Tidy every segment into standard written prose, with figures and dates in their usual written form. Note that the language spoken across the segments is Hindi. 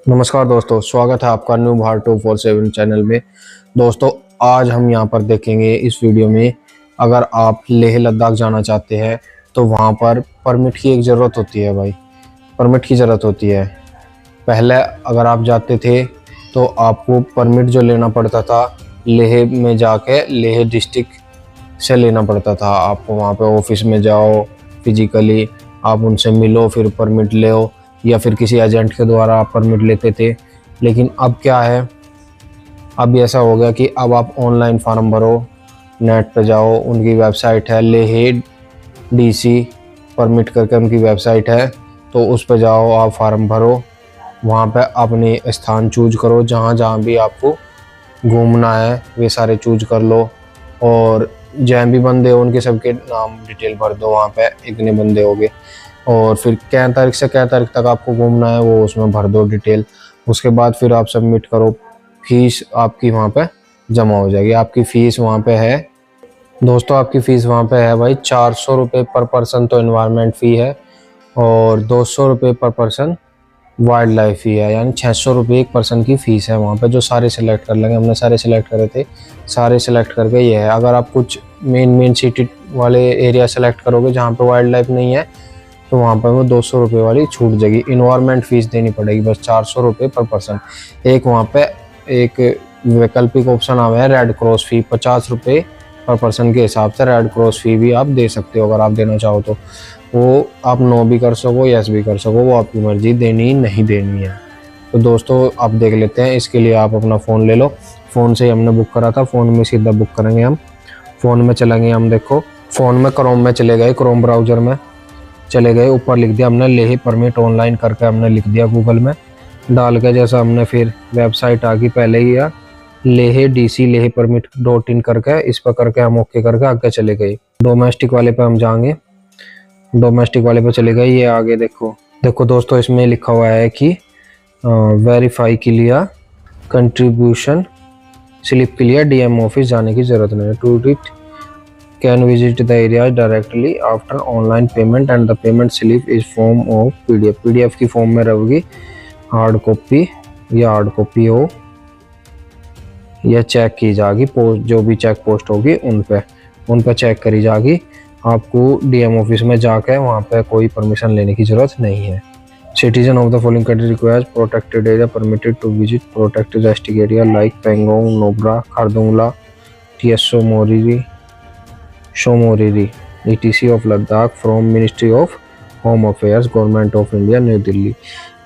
नमस्कार दोस्तों, स्वागत है आपका न्यू भारत 247 चैनल में। दोस्तों, आज हम यहाँ पर देखेंगे इस वीडियो में, अगर आप लेह लद्दाख जाना चाहते हैं तो वहाँ पर परमिट की एक ज़रूरत होती है भाई। परमिट की ज़रूरत होती है। पहले अगर आप जाते थे तो आपको परमिट जो लेना पड़ता था लेह में जाके लेह डिस्ट्रिक्ट से लेना पड़ता था। आपको वहाँ पे ऑफिस में जाओ, फिजिकली आप उनसे मिलो, फिर परमिट लो, या फिर किसी एजेंट के द्वारा आप परमिट लेते थे। लेकिन अब क्या है, अब ऐसा हो गया कि अब आप ऑनलाइन फॉर्म भरो, नेट पे जाओ, उनकी वेबसाइट है लेह डीसी परमिट करके उनकी वेबसाइट है, तो उस पर जाओ, आप फॉर्म भरो, वहाँ पे अपने स्थान चूज करो, जहाँ जहाँ भी आपको घूमना है वे सारे चूज कर लो, और जहाँ भी बंदे हो उनके सबके नाम डिटेल भर दो। वहाँ पे इतने बंदे हो गए, और फिर क्या तारीख से क्या तारीख तक आपको घूमना है वो उसमें भर दो डिटेल। उसके बाद फिर आप सबमिट करो, फीस आपकी वहाँ पे जमा हो जाएगी। आपकी फ़ीस वहाँ पे है दोस्तों, आपकी फ़ीस वहाँ पे है भाई 400 रुपये पर पर्सन तो एनवायरनमेंट फ़ी है, और 200 रुपये पर पर्सन वाइल्ड लाइफ फ़ी है, यानी 600 रुपये एक पर्सन की फ़ीस है वहाँ पे, जो सारे सिलेक्ट कर लेंगे। हमने सारे सिलेक्ट करे थे, सारे सिलेक्ट करके ये है। अगर आप कुछ मेन सिटी वाले एरिया सेलेक्ट करोगे जहाँ पे वाइल्ड लाइफ नहीं है, तो वहाँ पर वो 200 रुपये वाली छूट जाएगी। इन्वायरमेंट फ़ीस देनी पड़ेगी बस 400 रुपये पर पर्सन। एक वहाँ पे एक वैकल्पिक ऑप्शन आया है रेड क्रॉस फ़ी, 50 रुपये पर पर्सन के हिसाब से रेड क्रॉस फ़ी भी आप दे सकते हो अगर आप देना चाहो तो। वो आप नो भी कर सको, यस भी कर सको, वो आपकी मर्जी, देनी नहीं देनी है। तो दोस्तों आप देख लेते हैं। इसके लिए आप अपना फ़ोन ले लो, फ़ोन से ही हमने बुक करा था, फ़ोन में सीधा बुक करेंगे हम। फ़ोन में चलेंगे हम, देखो फ़ोन में क्रोम में चले गए, क्रोम ब्राउज़र में चले गए, ऊपर लिख दिया हमने लेह परमिट ऑनलाइन करके, हमने लिख दिया गूगल में डाल के, जैसा हमने फिर वेबसाइट आ गई पहले ही, या Leh DC Leh permit .in करके, इस पर करके हम ओके करके आगे चले गए। डोमेस्टिक वाले पे हम जाएंगे, डोमेस्टिक वाले पे चले गए। ये आगे देखो दोस्तों, इसमें लिखा हुआ है कि वेरीफाई के लिए कंट्रीब्यूशन स्लिप के लिए डीएम ऑफिस जाने की ज़रूरत नहीं है। To it can visit the area directly after online payment and the payment slip is form of PDF की फॉर्म में रहेगी, हार्ड कॉपी या हार्ड कॉपी हो या चेक की जाएगी, पोस्ट जो भी चेक पोस्ट होगी उन पे चेक करी जाएगी। आपको डीएम ऑफिस में जाकर वहाँ पे कोई परमिशन लेने की ज़रूरत नहीं है। Citizen of the following country requires protected area permitted to visit protected restricted area like Pangong, Nubra, Khardungla, Tso Moriri ETC of Ladakh from ministry of home affairs government of India New Delhi.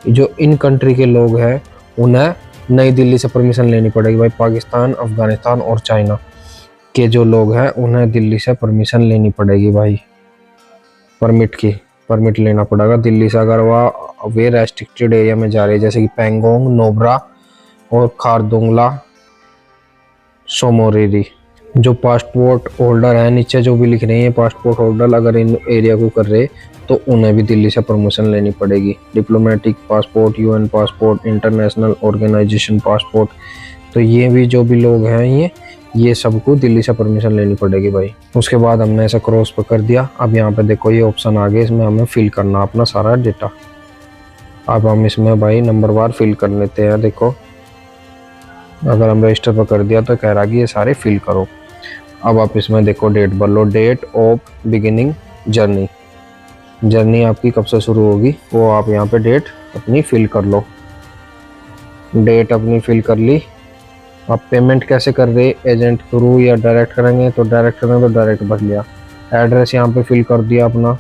जो इन कंट्री के लोग हैं उन्हें नई दिल्ली से परमिशन लेनी पड़ेगी भाई। पाकिस्तान, अफगानिस्तान और चाइना के जो लोग हैं उन्हें दिल्ली से परमिशन लेनी पड़ेगी भाई। परमिट लेना पड़ेगा दिल्ली से, अगर वह वे रेस्ट्रिक्टेड एरिया में जा रही है, जैसे कि पेंगोंग, नोब्रा और खारदुंगला, शोमोरीरी। जो पासपोर्ट होल्डर है, नीचे जो भी लिख रहे हैं पासपोर्ट होल्डर, अगर इन एरिया को कर रहे तो उन्हें भी दिल्ली से परमिशन लेनी पड़ेगी। Diplomatic passport, UN passport, international organisation passport, तो ये भी जो भी लोग हैं ये सबको दिल्ली से परमिशन लेनी पड़ेगी भाई। उसके बाद हमने ऐसा क्रॉस पर कर दिया। अब यहाँ पे देखो ये ऑप्शन आ गया, इसमें हमें फिल करना अपना सारा डेटा। अब हम इसमें भाई नंबर वार फिल कर लेते हैं। देखो अगर हम रजिस्टर पर कर दिया तो कह रहा कि ये सारे फिल करो। अब आप इसमें देखो डेट भर लो, डेट ऑफ बिगिनिंग जर्नी आपकी कब से शुरू होगी वो आप यहाँ पे डेट अपनी फिल कर लो। डेट अपनी फिल कर ली। आप पेमेंट कैसे कर रहे, एजेंट थ्रू या डायरेक्ट करेंगे, तो डायरेक्ट करेंगे तो डायरेक्ट भर लिया। एड्रेस यहाँ पे फिल कर दिया, अपना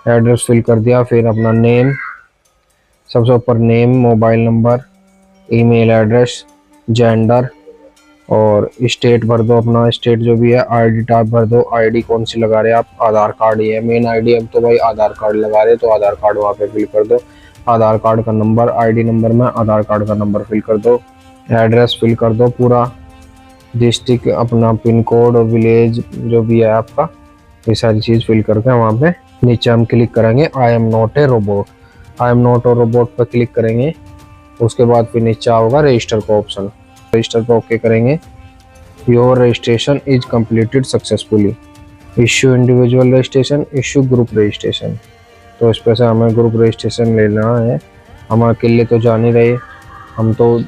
एड्रेस फिल कर दिया। फिर अपना नेम, सबसे ऊपर name, mobile number, email address, gender और स्टेट भर दो अपना, स्टेट जो भी है। आईडी टाइप भर दो, आईडी कौन सी लगा रहे हैं आप, आधार कार्ड ही है मेन आईडी। अब तो भाई आधार कार्ड लगा रहे तो आधार कार्ड वहाँ पे फिल कर दो। आधार कार्ड का नंबर, आईडी नंबर में आधार कार्ड का नंबर फिल कर दो। एड्रेस फिल कर दो पूरा, डिस्ट्रिक्ट अपना, पिन कोड और विलेज जो भी है आपका, ये सारी चीज़ फिल करके वहाँ पे नीचे हम क्लिक करेंगे I am not a robot. I am not a robot पर क्लिक करेंगे। उसके बाद फिर नीचे होगा रजिस्टर का ऑप्शन, रजिस्टर पर ओके करेंगे। Your registration is completed successfully, issue individual registration, issue group registration. तो इस पर से हमें ग्रुप रजिस्ट्रेशन लेना है, हम अकेले तो जा नहीं रहे, हम तो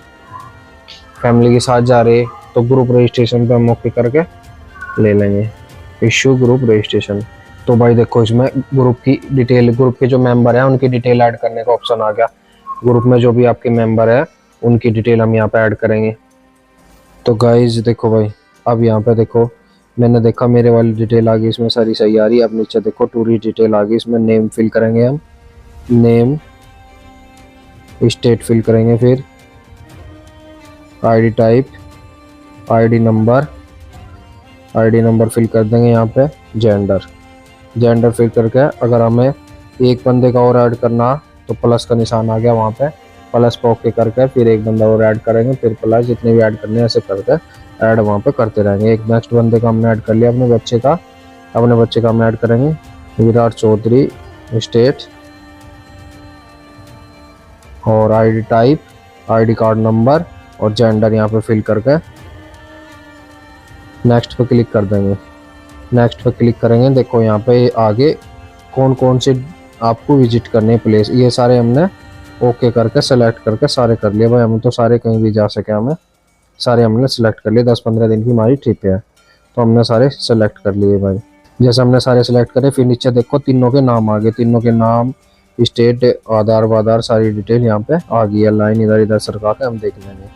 फैमिली के साथ जा रहे, तो ग्रुप रजिस्ट्रेशन पे हम ओके करके ले लेंगे। Issue group registration. तो भाई देखो इसमें ग्रुप की डिटेल, ग्रुप के जो मेंबर हैं उनकी डिटेल ऐड करने का ऑप्शन आ गया। ग्रुप में जो भी आपके मेंबर है उनकी डिटेल हम यहाँ पे ऐड करेंगे। तो गाइज देखो भाई, अब यहाँ पे देखो मैंने देखा मेरे वाली डिटेल आ गई, इसमें सारी सही आ रही है। अब नीचे देखो टूरिस्ट डिटेल आ गई, इसमें नेम फिल करेंगे हम, नेम, स्टेट फिल करेंगे, फिर ID type, ID number fill कर देंगे यहाँ पे, जेंडर फिल करके अगर हमें एक बंदे का और ऐड करना तो प्लस का निशान आ गया वहाँ पे, प्लस पे ओके करके फिर एक बंदा और ऐड करेंगे, फिर प्लस, जितने भी ऐड करने हैं ऐसे करके ऐड वहाँ पे करते रहेंगे। एक नेक्स्ट बंदे का हमने ऐड कर लिया, अपने बच्चे का हम ऐड करेंगे, विराट चौधरी, स्टेट और ID type, ID card number और जेंडर यहाँ पे फिल करके नेक्स्ट पे क्लिक कर देंगे। नेक्स्ट पे क्लिक करेंगे, देखो यहाँ पे आगे कौन कौन से आपको विजिट करने प्लेस, ये सारे हमने ओके करके सेलेक्ट करके सारे कर लिए भाई। हम तो सारे कहीं भी जा सके, हमें सारे हमने सेलेक्ट कर लिए। 10-15 दिन की हमारी ट्रिप है तो हमने सारे सेलेक्ट कर लिए भाई। जैसे हमने सारे सेलेक्ट करे, फिर नीचे देखो तीनों के नाम आ गए, तीनों के नाम, स्टेट, आधार वाधार सारी डिटेल यहाँ पे आ गई है। लाइन इधर इधर सरका के हम देख लेंगे।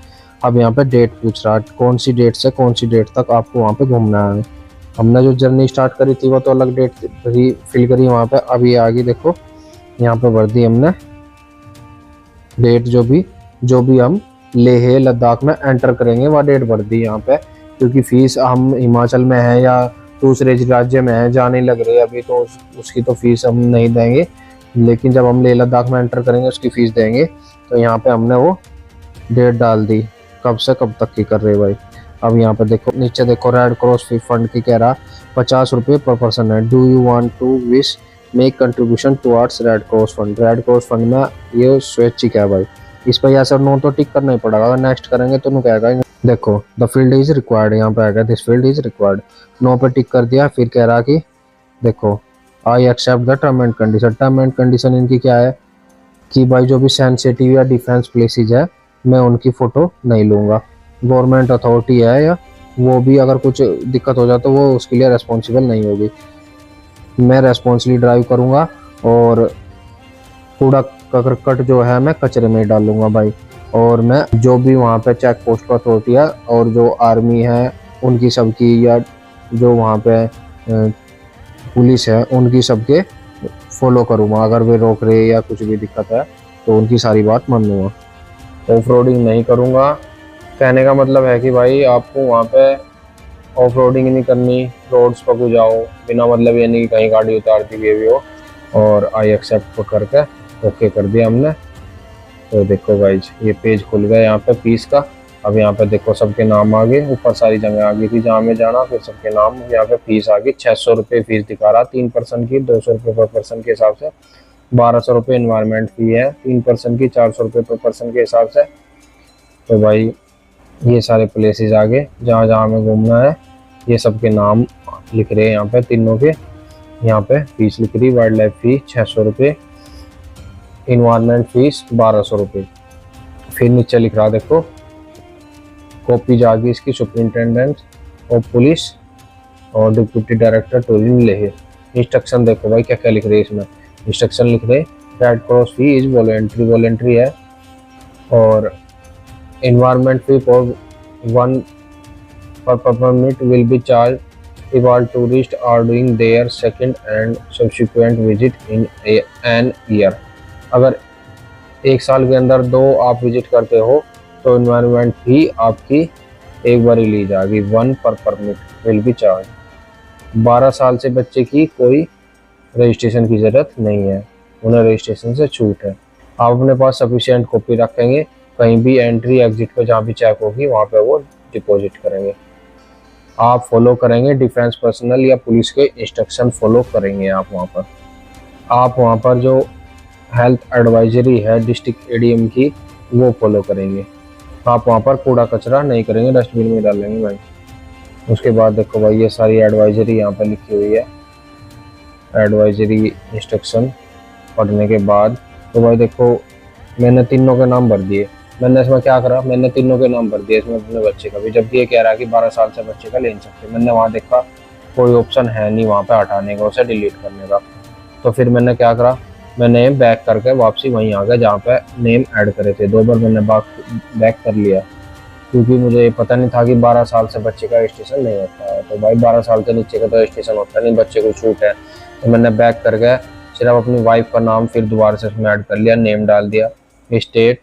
अब यहाँ पे डेट पूछ रहा है, कौन सी डेट से कौन सी डेट तक आपको वहाँ पे घूमना है। हमने जो जर्नी स्टार्ट करी थी वो तो अलग डेट ही फिल करी वहाँ पे। अब ये आगे देखो यहाँ पे भर दी हमने डेट, जो भी हम लेह लद्दाख में एंटर करेंगे वह डेट भर दी यहाँ पे। क्योंकि फीस हम हिमाचल में है या दूसरे राज्य में है, जा नहीं लग रही अभी, तो उसकी तो फीस हम नहीं देंगे, लेकिन जब हम लेह लद्दाख में एंटर करेंगे उसकी फीस देंगे। तो यहाँ पे हमने वो डेट डाल दी, कब से कब तक की कर रहे भाई। अब यहाँ पे देखो नीचे देखो रेड क्रॉस फंड की कह रहा 50 रुपये पर पर्सन है। Do you want to wish make contribution towards Red Cross fund. Red Cross fund में ये स्वैच्छिक है भाई, इस पर यस और नो तो टिक करना ही पड़ेगा। अगर नेक्स्ट करेंगे तो नु कहेगा देखो द फील्ड इज रिक्वायर्ड, यहाँ पे आएगा this field is required. No पे टिक कर दिया, फिर कह रहा कि देखो I accept the term and condition. Term and condition इनकी क्या है कि भाई जो भी सेंसिटिव या डिफेंस प्लेसेस है मैं उनकी फ़ोटो नहीं लूँगा। गवर्नमेंट अथॉरिटी है या वो भी अगर कुछ दिक्कत हो जाए तो वो उसके लिए रेस्पॉन्सिबल नहीं होगी। मैं रेस्पॉन्सिबली ड्राइव करूँगा और कूड़ा करकट जो है मैं कचरे में डालूंगा भाई। और मैं जो भी वहाँ पे चेक पोस्ट पर अथॉरिटी है और जो आर्मी है उनकी सबकी, या जो वहाँ पे पुलिस है उनकी सबके फॉलो करूँगा। अगर वे रोक रहे या कुछ भी दिक्कत है तो उनकी सारी बात मान लूँगा। ऑफ रोडिंग नहीं करूँगा, कहने का मतलब है कि भाई आपको वहाँ पे ऑफ रोडिंग नहीं करनी, रोड्स पर को जाओ बिना मतलब ये नहीं कि कहीं गाड़ी उतारती हुई भी हो। और आई एक्सेप्ट को करके ओके कर दिया हमने। तो देखो गाइज ये पेज खुल गया यहाँ पे फीस का। अब यहाँ पे देखो सबके नाम आ गए, ऊपर सारी जगह आ गई थी जहाँ में जाना, फिर सबके नाम। यहाँ पे फीस आ गई 600 रुपये फीस दिखा रहा 3 पर्सन की, 200 रुपये पर पर्सन के हिसाब से। 1200 रुपये इन्वायरमेंट फी है 3 पर्सन की, 400 रुपये पर पर्सन के हिसाब से। तो भाई ये सारे प्लेसेस आ गए जहाँ जहाँ हमें घूमना है, ये सबके नाम लिख रहे हैं यहाँ पे तीनों के। यहाँ पे फीस लिख रही, वाइल्ड लाइफ फी 600 रुपये, इन्वायरमेंट फीस 1200 रुपये। फिर नीचे लिख रहा देखो कॉपी जागी इसकी सुपरिंटेंडेंट ऑफ पुलिस और deputy director tourism Leh. Instruction देखो भाई क्या क्या लिख रहे हैं इसमें। इंस्ट्रक्शन लिख रहे red cross fee is voluntary है, और environment fee for 1 per permit will be charged if all tourists are doing their second and subsequent visit in an year। अगर एक साल के अंदर 2 आप विजिट करते हो तो इन्वायरमेंट फी आपकी एक बार ही ली जाएगी। 1 per permit will be charged। 12 साल से बच्चे की कोई रजिस्ट्रेशन की ज़रूरत नहीं है, उन्हें रजिस्ट्रेशन से छूट है। आप अपने पास सफिशिएंट कॉपी रखेंगे, कहीं भी एंट्री एग्जिट पे जहाँ भी चेक होगी वहाँ पे वो डिपॉजिट करेंगे। आप फॉलो करेंगे डिफेंस पर्सनल या पुलिस के इंस्ट्रक्शन फॉलो करेंगे आप वहाँ पर जो हेल्थ एडवाइजरी है डिस्ट्रिक्ट एडीएम की वो फॉलो करेंगे। आप वहाँ पर कूड़ा कचरा नहीं करेंगे, डस्टबिन में डालेंगे भाई। उसके बाद देखो भाई ये सारी एडवाइजरी यहाँ पर लिखी हुई है। एडवाइजरी इंस्ट्रक्शन पढ़ने के बाद तो भाई देखो मैंने तीनों के नाम भर दिए। मैंने इसमें क्या करा, मैंने तीनों के नाम भर दिए इसमें अपने बच्चे का भी, जबकि ये कह रहा है कि 12 साल से बच्चे का ले नहीं सकते। मैंने वहाँ देखा कोई ऑप्शन है नहीं वहाँ पे हटाने का, उसे डिलीट करने का। तो फिर मैंने क्या करा, मैंने बैक करके वापसी वहीं आ गया जहाँ पे नेम ऐड करे थे। 2 बार मैंने बैक कर लिया, क्योंकि मुझे पता नहीं था कि 12 साल से बच्चे का रजिस्ट्रेशन नहीं होता है। तो भाई 12 साल से नीचे का तो रजिस्ट्रेशन होता नहीं, बच्चे को छूट है। तो मैंने बैक करके सिर्फ अपनी वाइफ का नाम फिर दोबारा से इसमें ऐड कर लिया, नेम डाल दिया, state,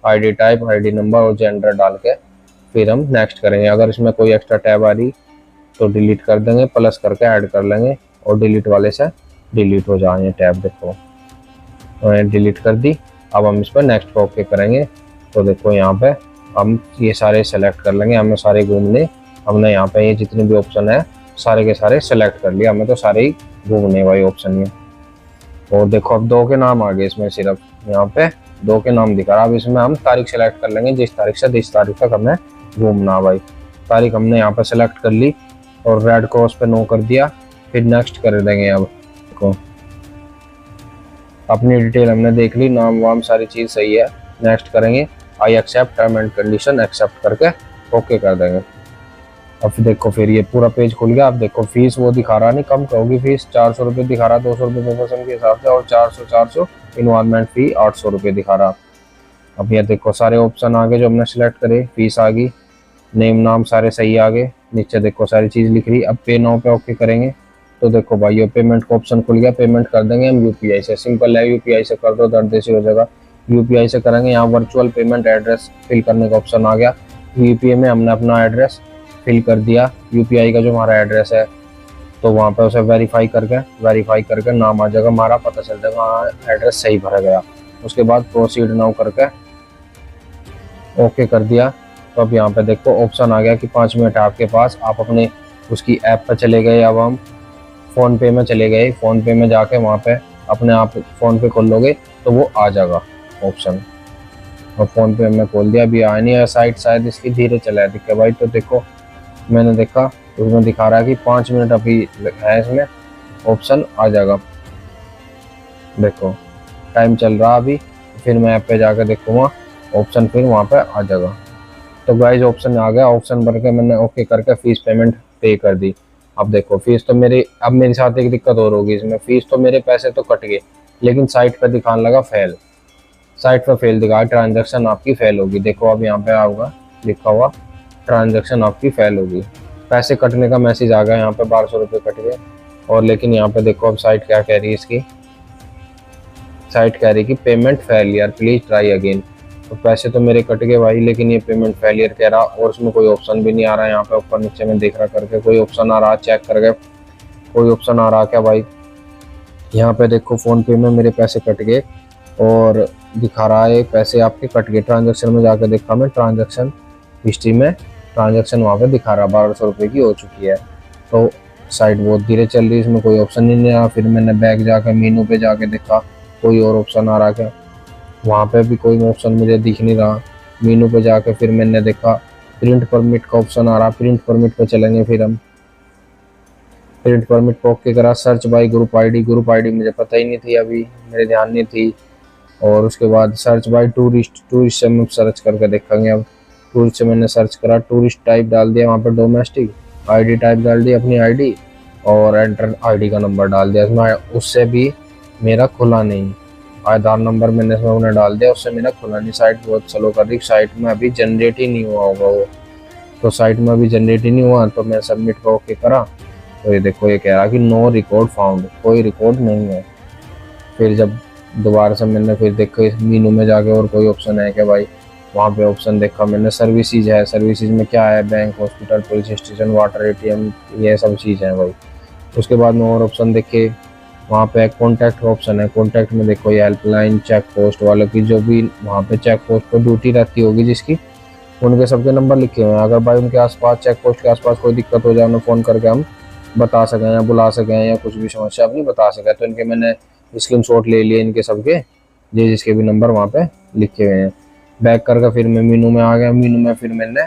ID type, ID number और जेंडर डाल के फिर हम नेक्स्ट करेंगे। अगर इसमें कोई एक्स्ट्रा टैब आ रही तो डिलीट कर देंगे, प्लस करके ऐड कर लेंगे और डिलीट वाले से डिलीट हो जाए टैब। देखो डिलीट कर दी। अब हम इस पर नेक्स्ट पे ओके करेंगे। तो देखो यहाँ पे हम ये सारे सेलेक्ट कर लेंगे, हमें सारे घूमने, हमने यहाँ पे ये जितने भी ऑप्शन है सारे के सारे सेलेक्ट कर लिया, हमें तो सारे ही घूमने वाले ऑप्शन है। और देखो अब 2 के नाम आ गए इसमें, सिर्फ यहाँ पे 2 के नाम दिखा रहा। अब इसमें हम तारीख सेलेक्ट कर लेंगे, जिस तारीख से जिस तारीख तक हमें घूमना भाई। तारीख हमने यहाँ पे सेलेक्ट कर ली और रेड क्रॉस पे नो कर दिया, फिर नेक्स्ट कर देंगे। अब देखो अपनी डिटेल हमने देख ली, नाम वाम सारी चीज़ सही है, नेक्स्ट करेंगे। I accept term and condition accept करके ओके कर देंगे। अब देखो फिर ये पूरा पेज खुल गया। अब देखो फीस वो दिखा रहा नहीं, कम होगी फीस, 400 रुपये दिखा रहा, 200 रुपये पर पर्सन के हिसाब से, और 400 इन्वायरमेंट फी 800 रुपये दिखा रहा। अब ये देखो सारे ऑप्शन आ गए जो हमने सेलेक्ट करे, फीस आ गई, नेम नाम सारे सही आ गए, नीचे देखो सारी चीज़ लिख रही। अब पे नाउ पे ओके करेंगे। तो देखो भाई ये पेमेंट का ऑप्शन खुल गया, पेमेंट कर देंगे हम यूपीआई से। सिंपल है, यूपीआई से कर दो, दर्द देसी हो जाएगा। यूपीआई से करेंगे। यहाँ वर्चुअल पेमेंट एड्रेस फिल करने का ऑप्शन आ गया। यूपीआई में हमने अपना एड्रेस फिल कर दिया, यूपीआई का जो हमारा एड्रेस है, तो वहाँ पे उसे वेरीफाई करके नाम आ जाएगा हमारा, पता चल जाएगा हाँ एड्रेस सही भरा गया। उसके बाद प्रोसीड नाउ करके ओके कर दिया। तो अब यहाँ पे देखो ऑप्शन आ गया कि 5 मिनट आपके पास, आप अपने उसकी ऐप पर चले गए। अब हम फ़ोन पे में चले गए, फ़ोन पे में जाके वहाँ पे अपने आप फ़ोन पे खोल लोगे तो वो आ जाएगा ऑप्शन। और फ़ोन पे हमने खोल दिया, अभी आया नहीं है, साइट शायद इसकी धीरे चला दिखे भाई। तो देखो मैंने देखा उसमें दिखा रहा है कि 5 मिनट अभी है, इसमें ऑप्शन आ जाएगा। देखो टाइम चल रहा अभी, फिर मैं ऐप पे जाकर देखूँगा ऑप्शन, फिर वहाँ पे आ जाएगा। तो गाइस ऑप्शन आ गया, ऑप्शन भर के मैंने ओके करके फीस पेमेंट पे कर दी। अब देखो फीस तो मेरी, अब मेरे साथ एक दिक्कत और होगी इसमें, फीस तो मेरे पैसे तो कट गए, लेकिन साइट पर दिखाने लगा फेल, साइट पर फेल दिखा, ट्रांजैक्शन आपकी फेल होगी। देखो अब यहाँ पे आऊँगा लिखा हुआ ट्रांजैक्शन आपकी फेल होगी, पैसे कटने का मैसेज आ गया, यहाँ पे 1200 रुपये कट गए। और लेकिन यहाँ पे देखो अब साइट क्या कह रही है, इसकी साइट कह रही कि payment failure please try again. तो पैसे तो मेरे कट गए भाई, लेकिन ये पेमेंट फेलियर कह रहा, और उसमें कोई ऑप्शन भी नहीं आ रहा है। यहाँ पे ऊपर नीचे में देख रहा करके कोई ऑप्शन आ रहा, चेक करके कोई ऑप्शन आ रहा क्या भाई। यहाँ पे देखो फोन पे में मेरे पैसे कट गए और दिखा रहा है पैसे आपके कट गए। ट्रांजेक्शन में जाकर देखा मैं, ट्रांजेक्शन हिस्ट्री में ट्रांजेक्शन वहाँ पे दिखा रहा 1200 रुपये की हो चुकी है। तो साइट बहुत धीरे चल रही है, इसमें कोई ऑप्शन नहीं आया। फिर मैंने बैक जाकर मेनू पे जाके देखा कोई और ऑप्शन आ रहा क्या, वहाँ पे भी कोई ऑप्शन मुझे दिख नहीं रहा। मेनू पे जाके फिर मैंने देखा प्रिंट परमिट का ऑप्शन आ रहा, प्रिंट परमिट पे चलेंगे। फिर हम प्रिंट परमिट पे ओके करा। सर्च बाय ग्रुप आईडी मुझे पता ही नहीं थी, अभी मेरे ध्यान नहीं थी। और उसके बाद सर्च बाय टूरिस्ट से हम सर्च करके देखेंगे। अब टूरिस्ट से मैंने सर्च करा, टूरिस्ट टाइप डाल दिया, वहाँ पर डोमेस्टिक, आईडी टाइप डाल दी अपनी आईडी, और एंटर आईडी का नंबर डाल दिया। इसमें उससे भी मेरा खुला नहीं, आधार नंबर मैंने इसमें उन्हें डाल दिया, उससे मेरा खुला नहीं। साइट बहुत स्लो कर रही, साइट में अभी जनरेट ही नहीं हुआ होगा वो, तो साइट में अभी जनरेट ही नहीं हुआ। तो मैं सबमिट का ओके करा, तो ये देखो ये कह रहा कि नो रिकॉर्ड फाउंड, कोई रिकॉर्ड नहीं है। फिर जब दोबारा से मैंने फिर देखा इस मीनू में जाके और कोई ऑप्शन है क्या भाई, वहाँ पे ऑप्शन देखा मैंने, सर्विसेज है। सर्विसेज में क्या है, bank, hospital, police station, water, ATM, ये सब चीज़ है भाई। उसके बाद में और ऑप्शन देखे, वहाँ पे कॉन्टैक्ट का ऑप्शन है। कॉन्टैक्ट में देखो ये हेल्पलाइन, चेक पोस्ट वालों की, जो भी वहाँ पे चेक पोस्ट पर ड्यूटी रहती होगी जिसकी, उनके सबके नंबर लिखे हुए हैं। अगर भाई उनके आसपास चेक पोस्ट के आसपास कोई दिक्कत हो जाए, उन्हें फ़ोन करके हम बता सकें या बुला सकें या कुछ भी समस्या अपनी बता सकें, तो इनके मैंने स्क्रीनशॉट ले लिए, इनके सबके ये जिसके भी नंबर वहाँ पे लिखे हुए हैं। बैक करके फिर मैं मीनू में आ गया। मीनू में फिर मैंने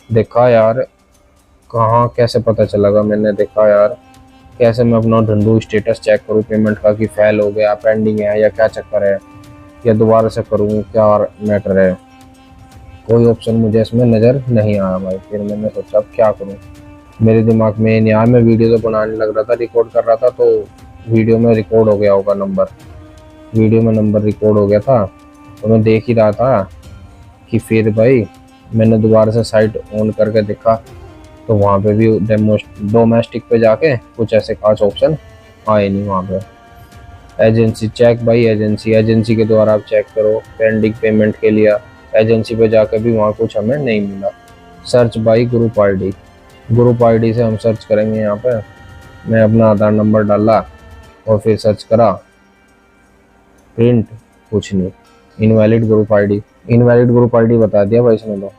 देखा यार कहाँ कैसे पता चलेगा, मैंने देखा यार कैसे मैं अपना ढूंढूं, स्टेटस चेक करूँ पेमेंट का कि फेल हो गया, पेंडिंग है या क्या चक्कर है। या दोबारा से करूँ, क्या मैटर है। कोई ऑप्शन मुझे इसमें नज़र नहीं आया भाई। फिर मैंने सोचा अब क्या करूँ, मेरे दिमाग में नहीं आया। मैं वीडियो तो बनाने लग रहा था, रिकॉर्ड कर रहा था, तो वीडियो में रिकॉर्ड हो गया होगा नंबर, वीडियो में नंबर रिकॉर्ड हो गया था। तो मैं देख ही रहा था कि फिर भाई मैंने दोबारा से साइट ऑन करके देखा, तो वहाँ पे भी डोमेस्टिक पे जाके कुछ ऐसे खास ऑप्शन आए नहीं वहाँ पे। एजेंसी चेक भाई, एजेंसी के द्वारा आप चेक करो। पेंडिंग पेमेंट के लिए एजेंसी पे जाकर भी वहाँ कुछ हमें नहीं मिला। Search by group ID, group ID से हम सर्च करेंगे। यहाँ पे मैं अपना आधार नंबर डाला और फिर सर्च करा, प्रिंट कुछ नहीं। Invalid group ID, invalid group ID बता दिया भाई इसने। तो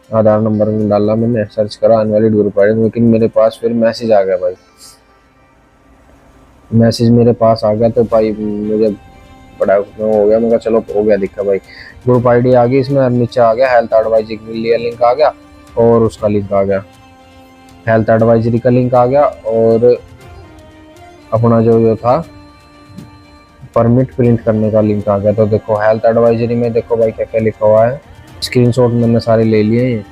आधार नंबर डाला मैंने, सर्च करा इनवैलिड ग्रुप आईडी, लेकिन मेरे पास फिर मैसेज आ गया भाई। मैसेज मेरे पास आ गया तो भाई मुझे बड़ा हो गया। मैं कहा चलो हो गया दिक्कत भाई। ग्रुप आईडी आ गई इसमें, नीचे आ गया हेल्थ एडवाइजरी के लिए लिंक आ गया, और उसका लिंक आ गया, हेल्थ एडवाइजरी का लिंक आ गया, और अपना जो था परमिट प्रिंट करने का लिंक आ गया। तो देखो हेल्थ एडवाइजरी में देखो भाई क्या क्या लिखा हुआ है। स्क्रीनशॉट मैंने सारे ले लिए हैं,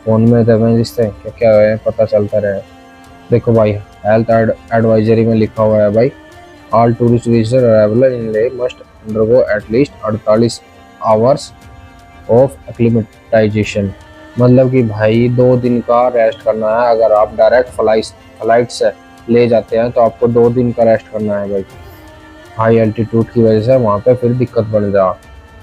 फोन में थे जिससे क्या क्या है पता चलता रहे। देखो भाई हेल्थ एडवाइजरी में लिखा हुआ है भाई, all tourist visitor arrival in Leh must undergo at least 48 hours of acclimatisation. मतलब कि भाई 2 दिन का रेस्ट करना है। अगर आप डायरेक्ट फ्लाइट से ले जाते हैं तो आपको 2 दिन का रेस्ट करना है भाई। हाई एल्टीट्यूड की वजह से वहाँ पे फिर दिक्कत बन जा,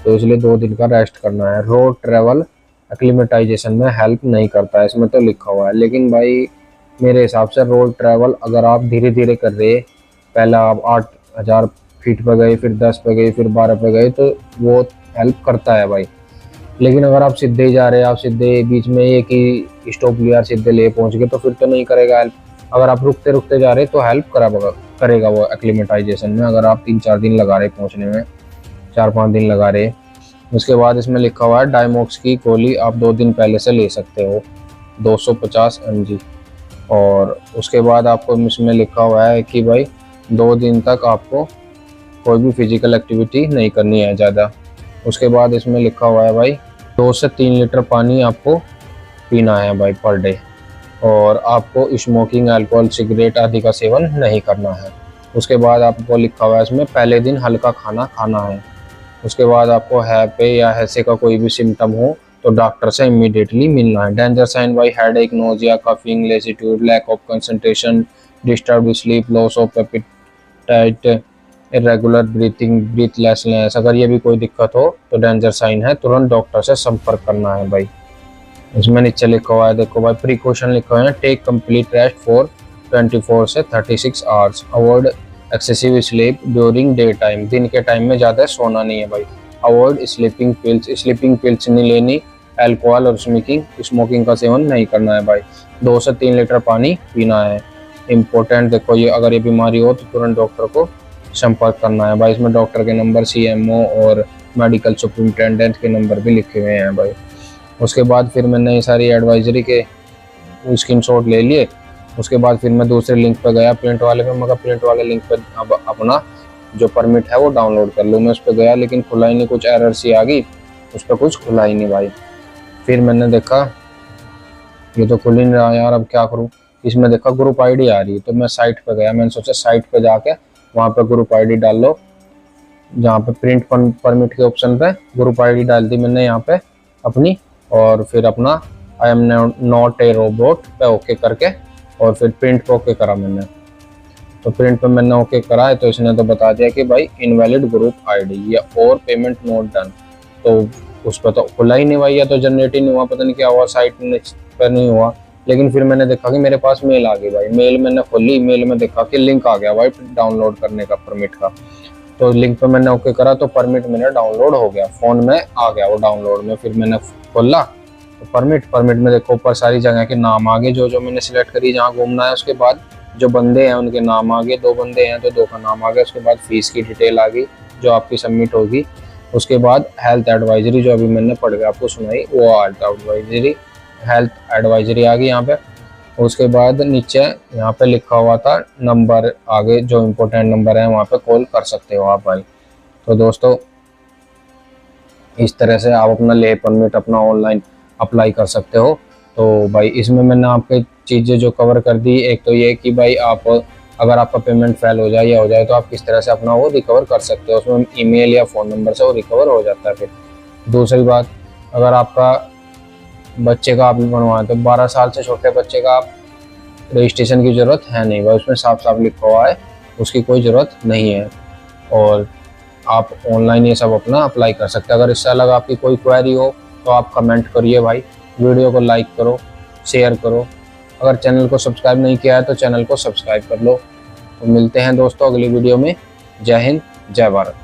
तो इसलिए 2 दिन का रेस्ट करना है। रोड ट्रेवल एक्लिमेटाइजेशन में हेल्प नहीं करता है, इसमें तो लिखा हुआ है। लेकिन भाई मेरे हिसाब से रोड ट्रैवल अगर आप धीरे धीरे कर रहे, पहले आप 8,000 फीट पे गए, फिर 10 पे गए, फिर 12 पे गए, तो वो हेल्प करता है भाई। लेकिन अगर आप सीधे ही जा रहे हैं, आप सीधे बीच में एक ही स्टॉप लिया, सीधे ले पहुंच गए, तो फिर तो नहीं करेगा हेल्प। अगर आप रुकते रुकते जा रहे तो हेल्प करेगा वो एक्लिमेटाइजेशन में। अगर आप 3-4 दिन लगा रहे पहुंचने में, 4-5 दिन लगा रहे। उसके बाद इसमें लिखा हुआ है डायमॉक्स की गोली आप 2 दिन पहले से ले सकते हो, 250 mg। और उसके बाद आपको इसमें लिखा हुआ है कि भाई 2 दिन तक आपको कोई भी फिजिकल एक्टिविटी नहीं करनी है ज़्यादा। उसके बाद इसमें लिखा हुआ है भाई 2 से 3 लीटर पानी आपको पीना है भाई पर डे। और आपको स्मोकिंग, अल्कोहल, सिगरेट आदि का सेवन नहीं करना है। उसके बाद आपको लिखा हुआ है इसमें पहले दिन हल्का खाना खाना है। उसके बाद आपको हैपे या हैसे का कोई भी सिम्टम हो तो डॉक्टर से इमीडिएटली मिलना है। डेंजर साइन भाई headache, nausea, coughing, lassitude, lack of concentration, disturb sleep, loss of appetite, irregular breathing, breathlessness. अगर ये भी कोई दिक्कत हो तो डेंजर साइन है, तुरंत डॉक्टर से संपर्क करना है भाई। इसमें नीचे लिखा हुआ है देखो भाई प्रिकॉशन लिखा हुआ है, टेक कंप्लीट रेस्ट फॉर 24 से 36 hours, avoid excessive sleep during day time. दिन के टाइम में ज़्यादा सोना नहीं है भाई। अवॉइड स्लीपिंग पिल्स नहीं लेनी। अल्कोहल और स्मोकिंग का सेवन नहीं करना है भाई। 2 से 3 लीटर पानी पीना है। इम्पोर्टेंट देखो, ये अगर ये बीमारी हो तो तुरंत डॉक्टर को संपर्क करना है भाई। इसमें डॉक्टर के नंबर, CMO और मेडिकल सुपरिटेंडेंट के नंबर भी लिखे हुए हैं भाई। उसके बाद फिर मैंने ये सारी एडवाइजरी के स्क्रीनशॉट ले लिए। उसके बाद फिर मैं दूसरे लिंक पर गया, प्रिंट वाले में। मगर प्रिंट वाले लिंक पर अब अपना जो परमिट है वो डाउनलोड कर लूँ। मैं उस पर गया लेकिन खुला ही नहीं, कुछ एरर सी आ गई, उस पर कुछ खुला ही नहीं भाई। फिर मैंने देखा ये तो खुल ही नहीं रहा यार, अब क्या करूँ। इसमें देखा ग्रुप आईडी आ रही है, तो मैं साइट पे गया। मैंने सोचा साइट पे जाके वहाँ पे ग्रुप आईडी डाल लो, जहाँ पे प्रिंट परमिट के ऑप्शन पे ग्रुप आईडी डाल दी मैंने यहाँ पे अपनी। और फिर अपना I am not a robot पे ओके करके, और फिर प्रिंट पे ओके करा मैंने। तो प्रिंट पे मैंने ओके करा है, तो इसने तो बता दिया कि भाई इनवैलिड ग्रुप आईडी या और पेमेंट नोट डन। तो उस पर तो खुला ही नहीं भाई, या तो जनरेट ही नहीं हुआ, पता नहीं क्या हुआ, साइट पर नहीं हुआ। लेकिन फिर मैंने देखा कि मेरे पास मेल आ गई भाई। मेल मैंने खोली, मेल में देखा कि लिंक आ गया भाई डाउनलोड करने का परमिट का। तो लिंक पे मैंने ओके करा तो परमिट मेरा डाउनलोड हो गया, फोन में आ गया वो डाउनलोड में। फिर मैंने खोला तो परमिट में देखो ऊपर सारी जगह के नाम आ गए जो जो मैंने सिलेक्ट करी जहाँ घूमना है। उसके बाद जो बंदे हैं उनके नाम आ गए, 2 बंदे हैं तो 2 का नाम आ गया। उसके बाद फीस की डिटेल आ गई जो आपकी सबमिट होगी। उसके बाद हेल्थ एडवाइजरी जो अभी मैंने पढ़ के आपको सुनाई, वो हेल्थ एडवाइजरी आ गई यहाँ पे। उसके बाद नीचे यहाँ पे लिखा हुआ था नंबर, आगे जो इम्पोर्टेंट नंबर है वहाँ पे कॉल कर सकते हो आप भाई। तो दोस्तों इस तरह से आप अपना लेह परमिट अपना ऑनलाइन अप्लाई कर सकते हो। तो भाई इसमें मैंने आपके चीज़ें जो कवर कर दी, एक तो ये कि भाई आप अगर आपका पेमेंट फेल हो जाए या हो जाए तो आप किस तरह से अपना वो रिकवर कर सकते हो, उसमें ईमेल या फ़ोन नंबर से वो रिकवर हो जाता है। फिर दूसरी बात, अगर आपका बच्चे का आप बनवाएं तो 12 साल से छोटे बच्चे का आप रजिस्ट्रेशन की ज़रूरत है नहीं भाई, उसमें साफ साफ लिखा हुआ है, उसकी कोई ज़रूरत नहीं है। और आप ऑनलाइन ये सब अपना अप्लाई कर सकते हैं। अगर इससे अलग आपकी कोई क्वेरी हो तो आप कमेंट करिए भाई, वीडियो को लाइक करो, शेयर करो। अगर चैनल को सब्सक्राइब नहीं किया है तो चैनल को सब्सक्राइब कर लो। तो मिलते हैं दोस्तों अगली वीडियो में। जय हिंद, जय भारत।